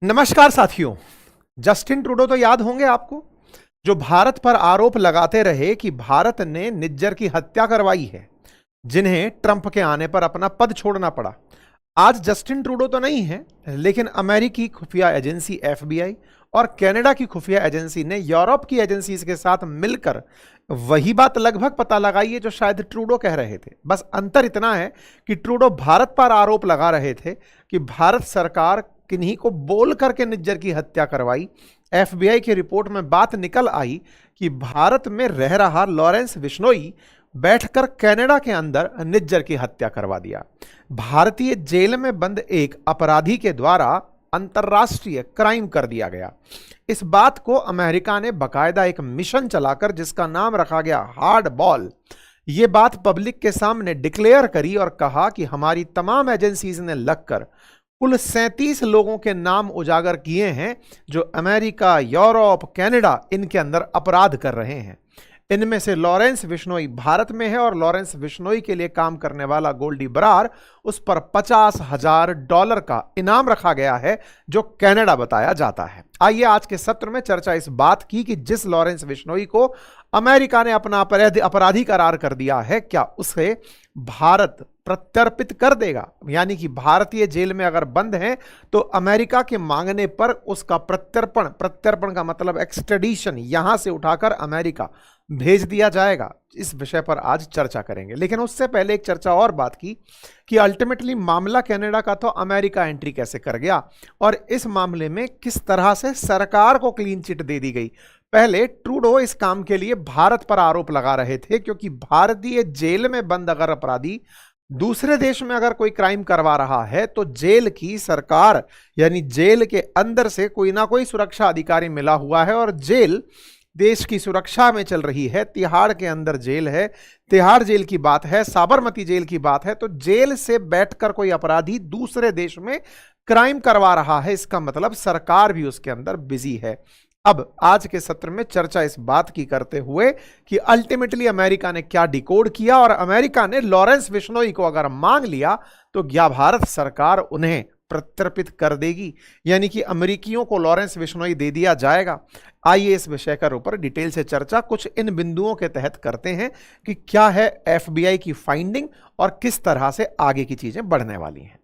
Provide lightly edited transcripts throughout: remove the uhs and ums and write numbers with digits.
नमस्कार साथियों। Justin Trudeau तो याद होंगे आपको, जो भारत पर आरोप लगाते रहे कि भारत ने निज्जर की हत्या करवाई है, जिन्हें ट्रंप के आने पर अपना पद छोड़ना पड़ा। आज जस्टिन ट्रूडो तो नहीं है, लेकिन अमेरिकी खुफिया एजेंसी एफबीआई और कनाडा की खुफिया एजेंसी ने यूरोप की एजेंसीज के साथ मिलकर वही बात लगभग पता लगाई है जो शायद ट्रूडो कह रहे थे। बस अंतर इतना है कि ट्रूडो भारत पर आरोप लगा रहे थे कि भारत सरकार किन्हीं को बोल करके निज्जर की हत्या करवाई। एफबीआई की रिपोर्ट में बात निकल आई कि भारत में रह रहा लॉरेंस बिश्नोई बैठकर कनाडा के अंदर निज्जर की हत्या करवा दिया। भारतीय जेल में बंद एक अपराधी के द्वारा अंतर्राष्ट्रीय क्राइम कर दिया गया। इस बात को अमेरिका ने बकायदा एक मिशन चलाकर, जिसका नाम रखा गया हार्ड बॉल, ये बात पब्लिक के सामने डिक्लेयर करी और कहा कि हमारी तमाम एजेंसीज ने लगकर कुल 37 लोगों के नाम उजागर किए हैं जो अमेरिका, यूरोप, कनाडा इनके अंदर अपराध कर रहे हैं। इनमें से लॉरेंस बिश्नोई भारत में है और लॉरेंस बिश्नोई के लिए काम करने वाला गोल्डी बरार, उस पर $50,000 का इनाम रखा गया है, जो कनाडा बताया जाता है। आइए आज के सत्र में चर्चा इस बात की कि जिस लॉरेंस बिश्नोई को अमेरिका ने अपना अपराधी करार कर दिया है, क्या उसे भारत प्रत्यर्पित कर देगा? यानी कि भारतीय जेल में अगर बंद है तो अमेरिका के मांगने पर उसका प्रत्यर्पण का मतलब एक्सट्रेडिशन, यहां से उठाकर अमेरिका भेज दिया जाएगा। इस विषय पर आज चर्चा करेंगे, लेकिन उससे पहले एक चर्चा और बात की कि अल्टीमेटली मामला कनाडा का तो अमेरिका एंट्री कैसे कर गया और इस मामले में किस तरह से सरकार को क्लीन चिट दे दी गई। पहले ट्रूडो इस काम के लिए भारत पर आरोप लगा रहे थे, क्योंकि भारतीय जेल में बंद अगर अपराधी दूसरे देश में अगर कोई क्राइम करवा रहा है तो जेल की सरकार यानी जेल के अंदर से कोई ना कोई सुरक्षा अधिकारी मिला हुआ है और जेल देश की सुरक्षा में चल रही है। तिहाड़ के अंदर जेल है, तिहाड़ जेल की बात है, साबरमती जेल की बात है, तो जेल से बैठकर कोई अपराधी दूसरे देश में क्राइम करवा रहा है, इसका मतलब सरकार भी उसके अंदर बिजी है। अब आज के सत्र में चर्चा इस बात की करते हुए कि अल्टीमेटली अमेरिका ने क्या डिकोड किया और अमेरिका ने लॉरेंस बिश्नोई को अगर मांग लिया तो क्या भारत सरकार उन्हें प्रत्यर्पित कर देगी, यानी कि अमेरिकियों को लॉरेंस बिश्नोई दे दिया जाएगा। आइए इस विषय का ऊपर डिटेल से चर्चा कुछ इन बिंदुओं के तहत करते हैं कि क्या है एफबीआई की फाइंडिंग और किस तरह से आगे की चीजें बढ़ने वाली हैं।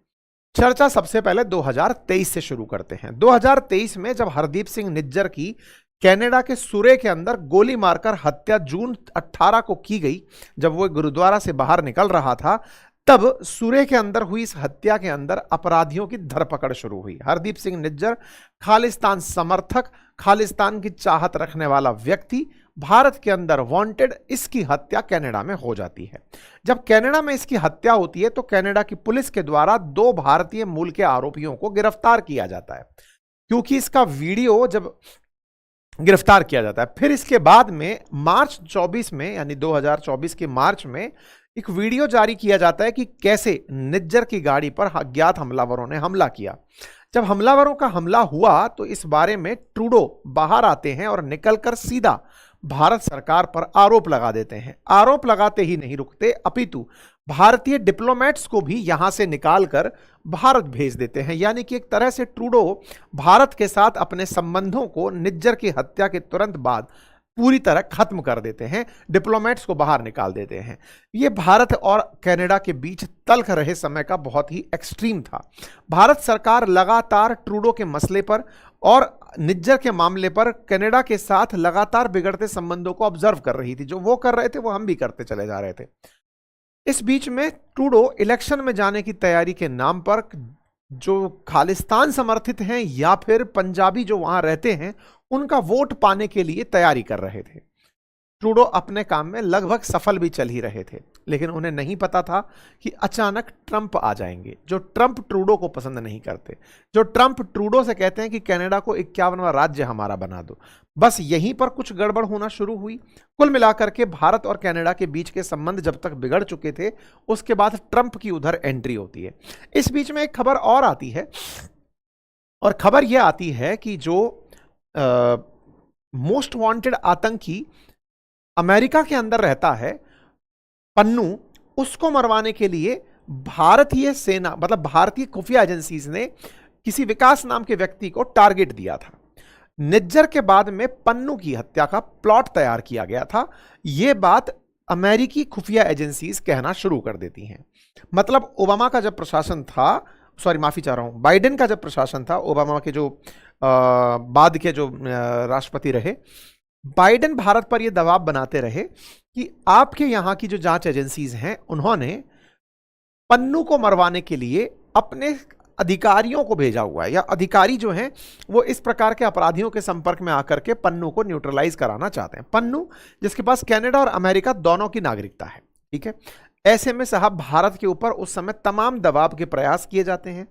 चर्चा सबसे पहले 2023 से शुरू करते हैं। 2023 में जब हरदीप सिंह निज्जर की कनाडा के सुरे के अंदर गोली मारकर हत्या जून 18 को की गई, जब वो गुरुद्वारा से बाहर निकल रहा था, तब सुरे के अंदर हुई इस हत्या के अंदर अपराधियों की धरपकड़ शुरू हुई। हरदीप सिंह निज्जर खालिस्तान समर्थक, खालिस्तान की चाहत रखने वाला व्यक्ति, भारत के अंदर वांटेड, इसकी हत्या कनाडा में हो जाती है। जब कनाडा में इसकी हत्या होती है तो कनाडा की पुलिस के द्वारा 2 भारतीय मूल के आरोपियों को गिरफ्तार किया जाता है, क्योंकि इसका वीडियो जब गिरफ्तार किया जाता है, फिर इसके बाद में मार्च 24 में यानी 2024 के मार्च में एक वीडियो जारी किया जाता है कि कैसे निज्जर की गाड़ी पर अज्ञात हमलावरों ने हमला किया। जब हमलावरों का हमला हुआ तो इस बारे में ट्रूडो बाहर आते हैं और निकलकर सीधा भारत सरकार पर आरोप लगा देते हैं। आरोप लगाते ही नहीं रुकते, अपितु भारतीय डिप्लोमेट्स को भी यहां से निकालकर भारत भेज देते हैं। यानी कि एक तरह से ट्रूडो भारत के साथ अपने संबंधों को निज्जर की हत्या के तुरंत बाद पूरी तरह खत्म कर देते हैं, डिप्लोमेट्स को बाहर निकाल देते हैं। यह भारत और कनाडा के बीच तल्ख रहे समय का बहुत ही एक्सट्रीम था। भारत सरकार लगातार ट्रूडो के मसले पर और निज्जर के मामले पर कनाडा के साथ लगातार बिगड़ते संबंधों को ऑब्जर्व कर रही थी। जो वो कर रहे थे वो हम भी करते चले जा रहे थे। इस बीच में ट्रूडो इलेक्शन में जाने की तैयारी के नाम पर जो खालिस्तान समर्थित हैं या फिर पंजाबी जो वहां रहते हैं, उनका वोट पाने के लिए तैयारी कर रहे थे। ट्रूडो अपने काम में लगभग सफल भी चल ही रहे थे, लेकिन उन्हें नहीं पता था कि अचानक ट्रंप आ जाएंगे, जो ट्रंप ट्रूडो को पसंद नहीं करते, जो ट्रंप ट्रूडो से कहते हैं कि कनाडा को 51वां राज्य हमारा बना दो। बस यहीं पर कुछ गड़बड़ होना शुरू हुई। कुल मिलाकर के भारत और कनाडा के बीच के संबंध जब तक बिगड़ चुके थे, उसके बाद ट्रंप की उधर एंट्री होती है। इस बीच में एक खबर और आती है, और खबर यह आती है कि जो मोस्ट वांटेड आतंकी अमेरिका के अंदर रहता है, पन्नू, उसको मरवाने के लिए भारतीय सेना मतलब भारतीय खुफिया एजेंसीज ने किसी विकास नाम के व्यक्ति को टारगेट दिया था। निज्जर के बाद में पन्नू की हत्या का प्लॉट तैयार किया गया था। यह बात अमेरिकी खुफिया एजेंसीज कहना शुरू कर देती हैं। मतलब ओबामा का जब प्रशासन था, सॉरी माफी चाह रहा हूं, बाइडेन का जब प्रशासन था, ओबामा के जो बाद के जो राष्ट्रपति रहे, बाइडेन भारत पर यह दबाव बनाते रहे कि आपके यहां की जो जांच एजेंसीज हैं उन्होंने पन्नू को मरवाने के लिए अपने अधिकारियों को भेजा हुआ है, या अधिकारी जो हैं वो इस प्रकार के अपराधियों के संपर्क में आकर के पन्नू को न्यूट्रलाइज कराना चाहते हैं। पन्नू जिसके पास कनाडा और अमेरिका दोनों की नागरिकता है, ठीक है। ऐसे में साहब भारत के ऊपर उस समय तमाम दबाव के प्रयास किए जाते हैं।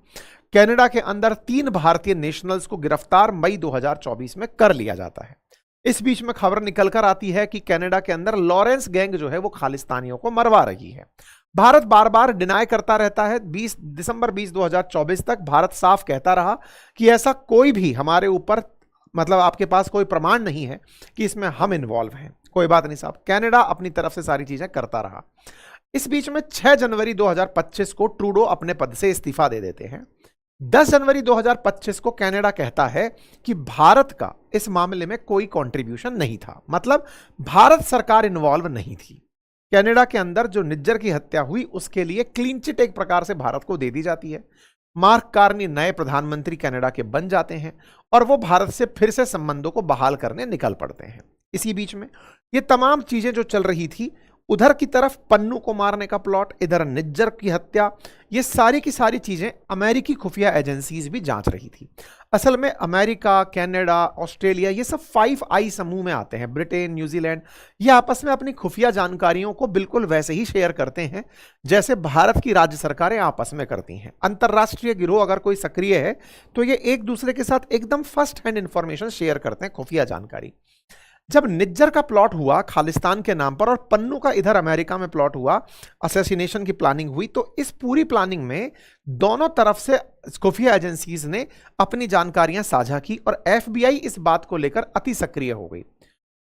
कनाडा के अंदर 3 भारतीय नेशनल्स को गिरफ्तार मई 2024 में कर लिया जाता है। इस बीच में खबर निकलकर आती है कि कनाडा के अंदर लॉरेंस गैंग जो है वो खालिस्तानियों को मरवा रही है। भारत बार बार डिनाई करता रहता है। दिसंबर 20 2024 तक भारत साफ कहता रहा कि ऐसा कोई भी हमारे ऊपर, मतलब आपके पास कोई प्रमाण नहीं है कि इसमें हम इन्वॉल्व हैं। कोई बात नहीं साहब, कनाडा अपनी तरफ से सारी चीजें करता रहा। इस बीच में 6 जनवरी 2025 को ट्रूडो अपने पद से इस्तीफा दे देते हैं। 10 जनवरी 2025 को कनाडा कहता है कि भारत का इस मामले में कोई कंट्रीब्यूशन नहीं था, मतलब भारत सरकार इन्वॉल्व नहीं थी। कनाडा के अंदर जो निज्जर की हत्या हुई उसके लिए क्लीन चिट एक प्रकार से भारत को दे दी जाती है। मार्क कार्नी नए प्रधानमंत्री कनाडा के बन जाते हैं और वो भारत से फिर से संबंधों को बहाल करने निकल पड़ते हैं। इसी बीच में ये तमाम चीजें जो चल रही थी, उधर की तरफ पन्नू को मारने का प्लॉट, इधर निज्जर की हत्या, ये सारी की सारी चीजें अमेरिकी खुफिया एजेंसीज भी जांच रही थी। असल में अमेरिका, कनाडा, ऑस्ट्रेलिया, ये सब 5 आई समूह में आते हैं। ब्रिटेन, न्यूजीलैंड, ये आपस में अपनी खुफिया जानकारियों को बिल्कुल वैसे ही शेयर करते हैं जैसे भारत की राज्य सरकारें आपस में करती हैं। अंतरराष्ट्रीय गिरोह अगर कोई सक्रिय है तो ये एक दूसरे के साथ एकदम फर्स्ट हैंड इंफॉर्मेशन शेयर करते हैं, खुफिया जानकारी। जब निज्जर का प्लॉट हुआ खालिस्तान के नाम पर और पन्नू का इधर अमेरिका में प्लॉट हुआ, असैसिनेशन की प्लानिंग हुई, तो इस पूरी प्लानिंग में दोनों तरफ से खुफिया एजेंसीज ने अपनी जानकारियां साझा की और एफबीआई इस बात को लेकर अति सक्रिय हो गई।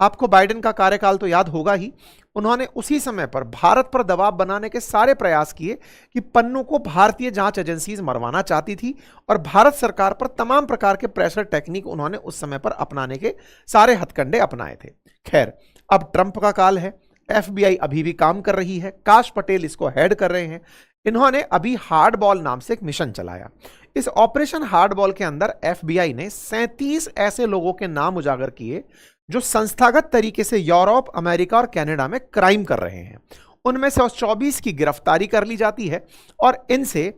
आपको बाइडेन का कार्यकाल तो याद होगा ही। उन्होंने उसी समय पर भारत पर दबाव बनाने के सारे प्रयास किए कि पन्नू को भारतीय जांच एजेंसीज मरवाना चाहती थी और भारत सरकार पर तमाम प्रकार के प्रेशर टेक्निक उन्होंने उस समय पर अपनाने के सारे हथकंडे अपनाए थे। खैर, अब ट्रंप का काल है, एफबीआई अभी भी काम कर रही है, काश पटेल इसको हेड कर रहे हैं। इन्होंने अभी हार्ड बॉल नाम से एक मिशन चलाया। इस ऑपरेशन हार्ड बॉल के अंदर एफबीआई ने 37 ऐसे लोगों के नाम उजागर किए जो संस्थागत तरीके से यूरोप, अमेरिका और कनाडा में क्राइम कर रहे हैं। उनमें से 24 की गिरफ्तारी कर ली जाती है और इनसे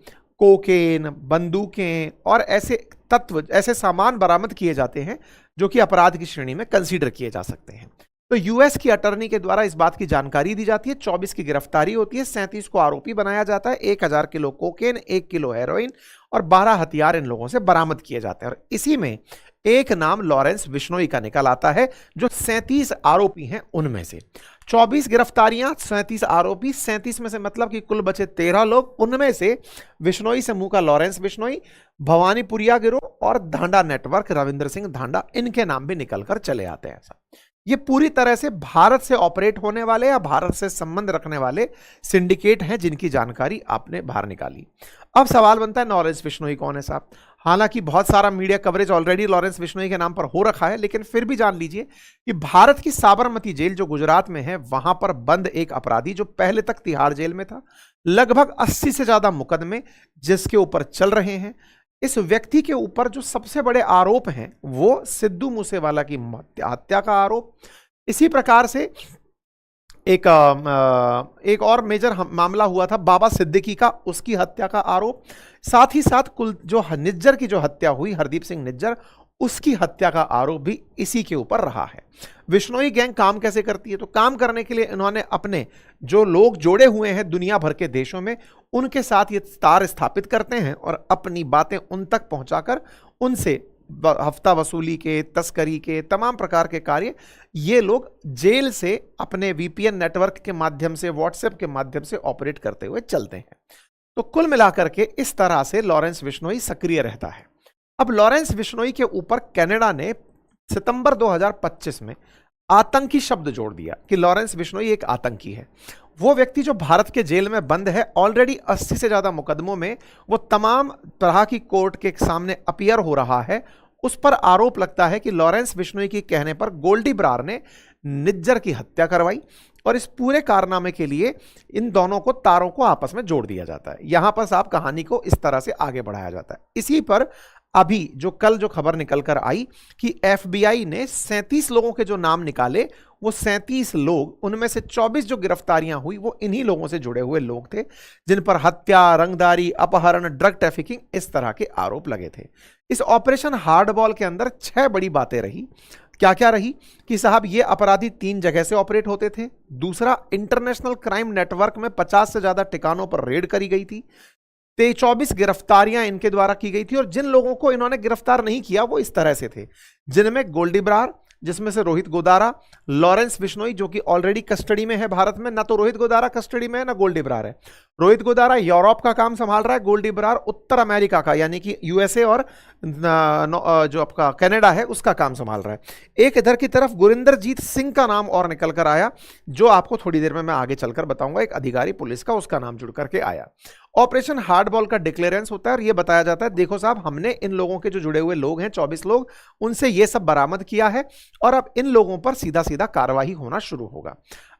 कोकेन, बंदूकें और ऐसे तत्व, ऐसे सामान बरामद किए जाते हैं जो कि अपराध की श्रेणी में कंसीडर किए जा सकते हैं। तो यूएस की अटॉर्नी के द्वारा इस बात की जानकारी दी जाती है, 24 की गिरफ्तारी होती है, 37 को आरोपी बनाया जाता है, 1000 किलो कोकेन, 1 किलो हेरोइन और 12 हथियार इन लोगों से बरामद किए जाते हैं। और इसी में एक नाम लॉरेंस बिश्नोई का निकल आता है, जो 37 आरोपी हैं उनमें से। 24 गिरफ्तारियां, 37 आरोपी, 37 में से मतलब कि कुल बचे 13 लोग। उनमें से बिश्नोई समूह का लॉरेंस बिश्नोई, भवानीपुरिया गिरोह और धांडा नेटवर्क रविंद्र सिंह धांडा, इनके नाम भी निकलकर चले आते हैं। ऐसा ये पूरी तरह से भारत से ऑपरेट होने वाले या भारत से संबंध रखने वाले सिंडिकेट हैं जिनकी जानकारी आपने बाहर निकाली। अब सवाल बनता है लॉरेंस बिश्नोई कौन है साहब। हालांकि बहुत सारा media coverage already Lawrence Bishnoi के नाम पर हो रखा है, लेकिन फिर भी जान लीजिए कि भारत की साबरमती जेल जो गुजरात में है, वहां पर बंद एक अपराधी जो पहले तक तिहाड़ जेल में था, लगभग 80 से ज्यादा मुकदमे जिसके ऊपर चल रहे हैं। इस व्यक्ति के ऊपर जो सबसे बड़े आरोप हैं वो सिद्धू मूसेवाला की हत्या का आरोप, इसी प्रकार से एक और मेजर मामला हुआ था बाबा सिद्दीकी का, उसकी हत्या का आरोप, साथ ही साथ कुल जो निज्जर की जो हत्या हुई, हरदीप सिंह निज्जर, उसकी हत्या का आरोप भी इसी के ऊपर रहा है। बिश्नोई गैंग काम कैसे करती है? तो काम करने के लिए इन्होंने अपने जो लोग जोड़े हुए हैं दुनिया भर के देशों में, उनके साथ ये तार स्थापित करते हैं और अपनी बातें उन तक पहुंचाकर उनसे हफ्ता वसूली के, तस्करी के, तमाम प्रकार के कार्य ये लोग जेल से अपने वीपीएन नेटवर्क के माध्यम से, व्हाट्सएप के माध्यम से ऑपरेट करते हुए चलते हैं। तो कुल मिलाकर के इस तरह से लॉरेंस बिश्नोई सक्रिय रहता है। अब लॉरेंस बिश्नोई के ऊपर कनाडा ने सितंबर 2025 में आतंकी शब्द जोड़ दिया कि लॉरेंस बिश्नोई एक आतंकी है। वो व्यक्ति जो भारत के जेल में बंद है, ऑलरेडी 80 से ज्यादा मुकदमों में वो तमाम तरह की कोर्ट के सामने अपीयर हो रहा है, उस पर आरोप लगता है कि लॉरेंस बिश्नोई के कहने पर गोल्डी बरार ने निज्जर की हत्या करवाई और इस पूरे कारनामे के लिए इन दोनों को तारों को आपस में जोड़ दिया जाता है। यहां पर साहब कहानी को इस तरह से आगे बढ़ाया जाता है। इसी पर अभी कल जो खबर निकल कर आई कि एफबीआई ने 37 लोगों के जो नाम निकाले, वो 37 लोग, उनमें से 24 जो गिरफ्तारियां हुई वो इन्हीं लोगों से जुड़े हुए लोग थे, जिन पर हत्या, रंगदारी, अपहरण, ड्रग ट्रैफिकिंग इस तरह के आरोप लगे थे। इस ऑपरेशन हार्डबॉल के अंदर 6 बड़ी बातें रही। क्या क्या रही कि साहब ये अपराधी 3 जगह से ऑपरेट होते थे। दूसरा, इंटरनेशनल क्राइम नेटवर्क में 50 से ज्यादा ठिकानों पर रेड करी गई थी। 24 गिरफ्तारियां इनके द्वारा की गई थी और जिन लोगों को इन्होंने गिरफ्तार नहीं किया वो इस तरह से थे, जिनमें गोल्डी बरार, जिसमें से रोहित गोदारा, लॉरेंस बिश्नोई जो कि ऑलरेडी कस्टडी में है भारत में, ना तो रोहित गोदारा कस्टडी में है ना गोल्डी बरार है। रोहित गोदारा यूरोप का काम संभाल रहा है, गोल्डी बरार उत्तर अमेरिका का यानी कि यूएसए और जो आपका कनाडा है उसका काम संभाल रहा है। एक इधर की तरफ गुरिंदरजीत सिंह का नाम और निकल कर आया, जो आपको थोड़ी देर में मैं आगे चलकर बताऊंगा, एक अधिकारी पुलिस का, उसका नाम जुड़ करके आया। ऑपरेशन हार्डबॉल का डिक्लेरेंस होता है और यह बताया जाता है देखो साहब हमने इन लोगों के जो जुड़े हुए लोग हैं 24 लोग, उनसे यह सब बरामद किया है और अब इन लोगों पर सीधा सीधा कार्रवाई होना शुरू होगा।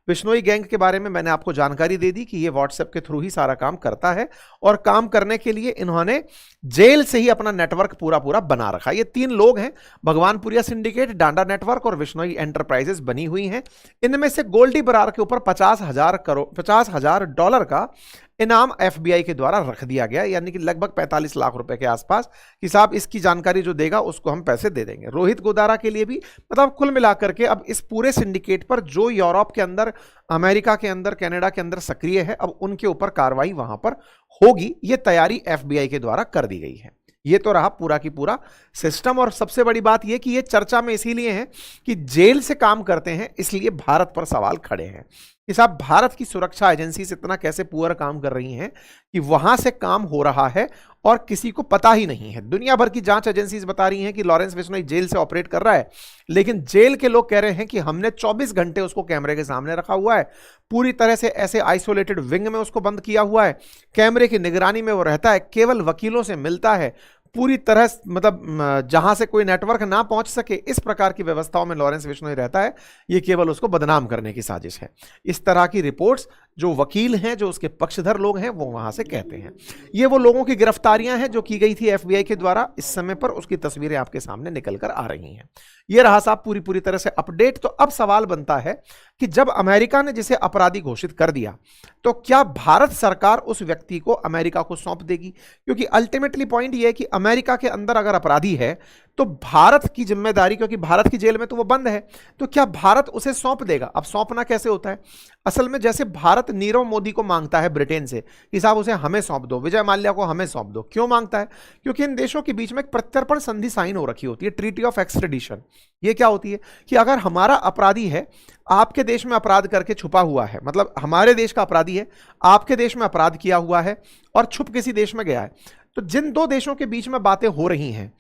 बिश्नोई गैंग के बारे में मैंने आपको जानकारी दे दी कि ये व्हाट्सएप के थ्रू ही सारा काम करता है और काम करने के लिए इन्होंने जेल से ही अपना नेटवर्क पूरा पूरा बना रखा। ये 3 लोग हैं, भगवानपुरिया सिंडिकेट, डांडा नेटवर्क और बिश्नोई एंटरप्राइजेस बनी हुई हैं। इनमें से गोल्डी बरार के ऊपर $50,000 का इनाम एफबीआई के द्वारा रख दिया गया, यानी कि लगभग 45 लाख रुपए के आसपास कि साहब इसकी जानकारी जो देगा उसको हम पैसे दे देंगे। रोहित गोदारा के लिए भी, मतलब कुल मिलाकर के अब इस पूरे सिंडिकेट पर जो यूरोप के अंदर, अमेरिका के अंदर, कनाडा के अंदर सक्रिय है, अब उनके ऊपर कार्रवाई वहां पर होगी। यह तैयारी एफबीआई के द्वारा कर दी गई है। ये तो रहा पूरा की पूरा सिस्टम। और सबसे बड़ी बात यह कि ये चर्चा में इसीलिए है कि जेल से काम करते हैं, इसलिए भारत पर सवाल खड़े हैं कि साहब भारत की सुरक्षा एजेंसी से इतना कैसे पुअर काम कर रही हैं कि वहां से काम हो रहा है और किसी को पता ही नहीं है। दुनिया भर की जांच एजेंसीज बता रही हैं कि लॉरेंस बिश्नोई जेल से ऑपरेट कर रहा है, लेकिन जेल के लोग कह रहे हैं कि हमने 24 घंटे उसको कैमरे के सामने रखा हुआ है, पूरी तरह से ऐसे आइसोलेटेड विंग में उसको बंद किया हुआ है, कैमरे की निगरानी में वो रहता है, केवल वकीलों से मिलता है, पूरी तरह मतलब जहां से कोई नेटवर्क ना पहुंच सके, इस प्रकार की व्यवस्थाओं में लॉरेंस बिश्नोई रहता है। ये केवल उसको बदनाम करने की साजिश है। इस तरह की रिपोर्ट्स जो वकील हैं, जो उसके पक्षधर लोग हैं, वो वहां से कहते हैं। ये वो लोगों की गिरफ्तारियां हैं जो की गई थी एफबीआई के द्वारा। इस समय पर उसकी तस्वीरें आपके सामने निकल कर आ रही हैं। ये रहा साहब पूरी तरह से अपडेट। तो अब सवाल बनता है कि जब अमेरिका ने जिसे अपराधी घोषित कर दिया, तो क्या भारत सरकार उस व्यक्ति को अमेरिका को सौंप देगी? क्योंकि अल्टीमेटली पॉइंट यह है कि अमेरिका के अंदर अगर अपराधी है तो भारत की जिम्मेदारी, क्योंकि भारत की जेल में तो वो बंद है, तो क्या भारत उसे सौंप देगा? अब सौंपना कैसे होता है? असल में जैसे भारत नीरव मोदी को मांगता है ब्रिटेन से कि साहब उसे हमें सौंप दो, विजय माल्या को हमें सौंप दो। क्यों मांगता है? क्योंकि इन देशों के बीच में एक प्रत्यर्पण संधि साइन हो रखी होती है, ट्रीटी ऑफ एक्सट्रेडिशन। ये क्या होती है कि अगर हमारा अपराधी है, आपके देश में अपराध करके छुपा हुआ है, मतलब हमारे देश का अपराधी है, आपके देश में अपराध किया हुआ है और छुप किसी देश में गया है, तो जिन 2 देशों के बीच में बातें हो रही हैं,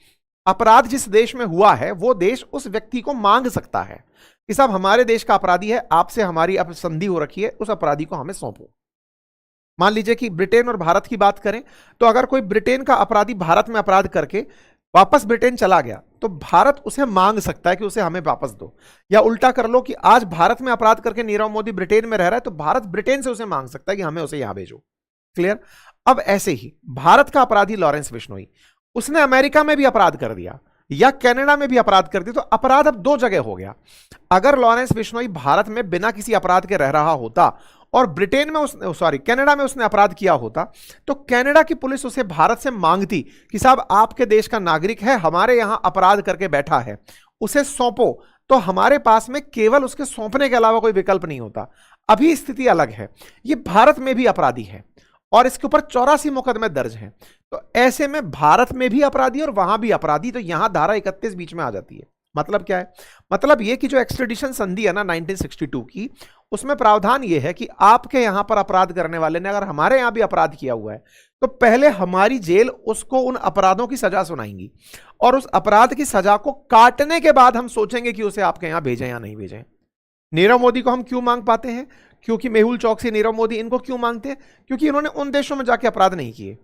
अपराध जिस देश में हुआ है वो देश उस व्यक्ति को मांग सकता है कि साहब हमारे देश का अपराधी है, आपसे हमारी अब संधि हो रखी है, उस अपराधी को हमें सौंपो। मान लीजिए कि ब्रिटेन और भारत की बात करें, तो अगर कोई ब्रिटेन का अपराधी भारत में अपराध करके वापस ब्रिटेन चला गया, तो भारत उसे मांग सकता है कि उसे हमें वापस दो। या उल्टा कर लो कि आज भारत में अपराध करके नीरव मोदी ब्रिटेन में रह रहा है, तो भारत ब्रिटेन से उसे मांग सकता है कि हमें उसे यहां भेजो। क्लियर? अब ऐसे ही भारत का अपराधी लॉरेंस बिश्नोई, उसने अमेरिका में भी अपराध कर दिया या कनाडा में भी अपराध कर दिया, तो अपराध अब 2 जगह हो गया। अगर लॉरेंस बिश्नोई भारत में बिना किसी अपराध के रह रहा होता और ब्रिटेन में उसने कनाडा में उसने अपराध किया होता, तो कनाडा की पुलिस उसे भारत से मांगती कि साहब आपके देश का नागरिक है, हमारे यहां अपराध करके बैठा है, उसे सौंपो, तो हमारे पास में केवल उसके सौंपने के अलावा कोई विकल्प नहीं होता। अभी स्थिति अलग है, ये भारत में भी अपराधी है और इसके ऊपर 84 मुकदमे दर्ज हैं। तो ऐसे में भारत में भी अपराधी और वहां भी अपराधी, तो यहां धारा 31 बीच में आ जाती है। मतलब क्या है? मतलब यह कि जो एक्सट्रेडिशन संधि है ना 1962 की, उसमें प्रावधान यह है कि आपके यहां पर अपराध करने वाले ने अगर हमारे यहां भी अपराध किया हुआ है, तो पहले हमारी जेल उसको उन अपराधों की सजा सुनाएंगी और उस अपराध की सजा को काटने के बाद हम सोचेंगे कि उसे आपके यहां भेजें या नहीं भेजें। नीरव मोदी को हम क्यों मांग पाते हैं? क्योंकि मेहुल चौकसी, नीरव मोदी, इनको क्यों मांगते हैं? क्योंकि इन्होंने उन देशों में जाके अपराध नहीं किए।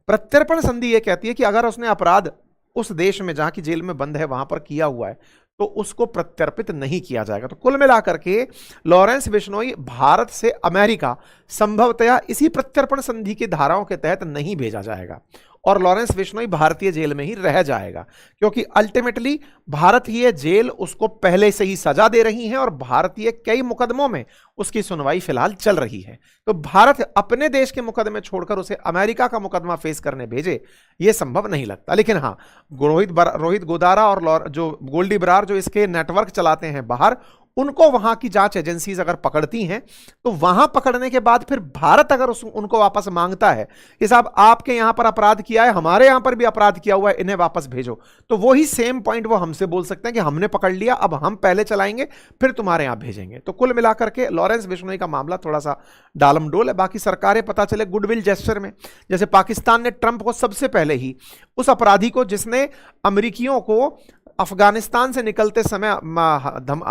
प्रत्यर्पण संधि यह कहती है कि अगर उसने अपराध उस देश में जहां की जेल में बंद है वहां पर किया हुआ है तो उसको प्रत्यर्पित नहीं किया जाएगा। तो कुल मिलाकर के लॉरेंस बिश्नोई भारत से अमेरिका संभवतया इसी प्रत्यर्पण संधि की धाराओं के तहत नहीं भेजा जाएगा और लॉरेंस बिश्नोई भारतीय जेल में ही रह जाएगा, क्योंकि अल्टीमेटली भारतीय जेल उसको पहले से ही सजा दे रही है और भारतीय कई मुकदमों में उसकी सुनवाई फिलहाल चल रही है। तो भारत अपने देश के मुकदमे छोड़कर उसे अमेरिका का मुकदमा फेस करने भेजे, यह संभव नहीं लगता। लेकिन हाँ, रोहित गोदारा और जो गोल्डी बरार जो इसके नेटवर्क चलाते हैं बाहर, उनको वहां की जांच एजेंसीज अगर पकड़ती हैं तो वहां पकड़ने के बाद फिर भारत अगर उनको वापस मांगता है कि साहब आपके यहां पर अपराध किया है, हमारे यहां पर भी अपराध किया हुआ है, इन्हें वापस भेजो, तो वही सेम पॉइंट वो हमसे बोल सकते हैं कि हमने पकड़ लिया, अब हम पहले चलाएंगे फिर तुम्हारे यहां भेजेंगे। तो कुल मिलाकर के लॉरेंस बिश्नोई का मामला थोड़ा सा डालमडोल है। बाकी सरकारें पता चले गुडविल जेस्चर में, जैसे पाकिस्तान ने ट्रंप को सबसे पहले ही उस अपराधी को जिसने अमेरिकियों को अफगानिस्तान से निकलते समय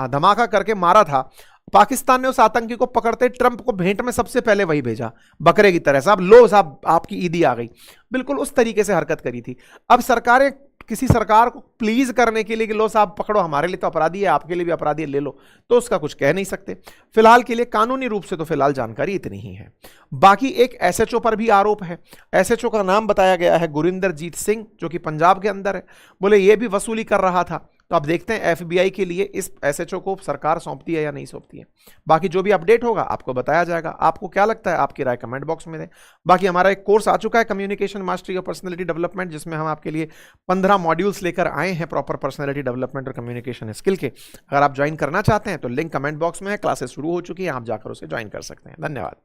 धमाका करके मारा था, पाकिस्तान ने उस आतंकी को पकड़ते ट्रंप को भेंट में सबसे पहले वही भेजा, बकरे की तरह, साहब लो साहब आपकी ईदी आ गई, बिल्कुल उस तरीके से हरकत करी थी। अब सरकारें किसी सरकार को प्लीज करने के लिए कि लो साहब पकड़ो, हमारे लिए तो अपराधी है, आपके लिए भी अपराधी है, ले लो, तो उसका कुछ कह नहीं सकते। फिलहाल के लिए कानूनी रूप से तो फिलहाल जानकारी इतनी ही है। बाकी एक एसएचओ पर भी आरोप है। एसएचओ का नाम बताया गया है गुरिंदरजीत सिंह, जो कि पंजाब के अंदर है। बोले ये भी वसूली कर रहा था। तो अब देखते हैं एफबीआई के लिए इस एसएचओ को सरकार सौंपती है या नहीं सौंपती है। बाकी जो भी अपडेट होगा आपको बताया जाएगा। आपको क्या लगता है, आपकी राय कमेंट बॉक्स में दें। बाकी हमारा एक कोर्स आ चुका है कम्युनिकेशन मास्टरी और पर्सनैलिटी डेवलपमेंट, जिसमें हम आपके लिए 15 मॉड्यूल्स लेकर आए हैं प्रॉपर पर्सनैलिटी डेवलपमेंट और कम्युनिकेशन स्किल के। अगर आप ज्वाइन करना चाहते हैं तो लिंक कमेंट बॉक्स में है, क्लासेस शुरू हो चुकी है, आप जाकर उसे ज्वाइन कर सकते हैं। धन्यवाद।